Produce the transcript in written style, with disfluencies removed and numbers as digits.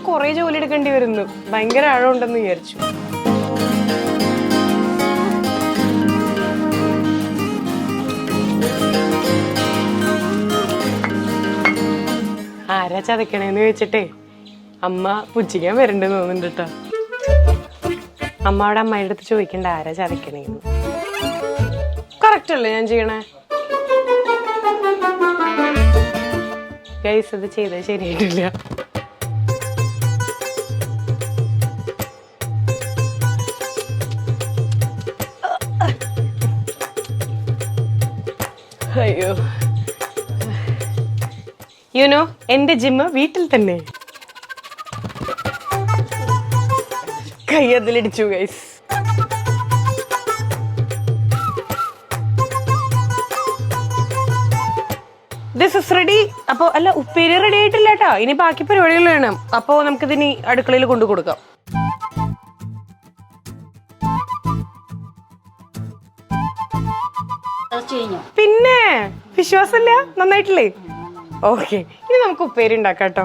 കൊറേ ജോലി എടുക്കേണ്ടി വരുന്നു. ഭയങ്കര ആഴമുണ്ടെന്ന് വിചാരിച്ചു. ആരാ ചതക്കണേന്ന് ചോദിച്ചിട്ടേ അമ്മ പുച്ഛിക്കാൻ വരണ്ടെന്ന് തോന്നുന്നുണ്ട് കേട്ടോ. അമ്മയുടെ അമ്മയുടെ അടുത്ത് ചോദിക്കണ്ട ആരാ ചതക്കണേന്ന്. കറക്റ്റ് അല്ലേ ഞാൻ ചെയ്യണേ? ഗൈസ് അത് ചെയ്തത് ശരിയായിട്ടില്ല. അയ്യോ, യുനോ എന്റെ ജിമ്മ് വീട്ടിൽ തന്നെ. കൈ അതിലിടിച്ചു ഗൈസ്. This is ready. അപ്പൊ അല്ല, ഉപ്പേരി റെഡി ആയിട്ടില്ല കേട്ടോ. ഇനി ബാക്കി പരിപാടികൾ വേണം. അപ്പൊ നമുക്കിതിനി അടുക്കളയിൽ കൊണ്ടു കൊടുക്കാം. പിന്നെ വിശ്വാസമില്ല? നന്നായിട്ടില്ലേ? ഓക്കെ, ഇനി നമുക്ക് ഉപ്പേരി ഉണ്ടാക്കാം കേട്ടോ.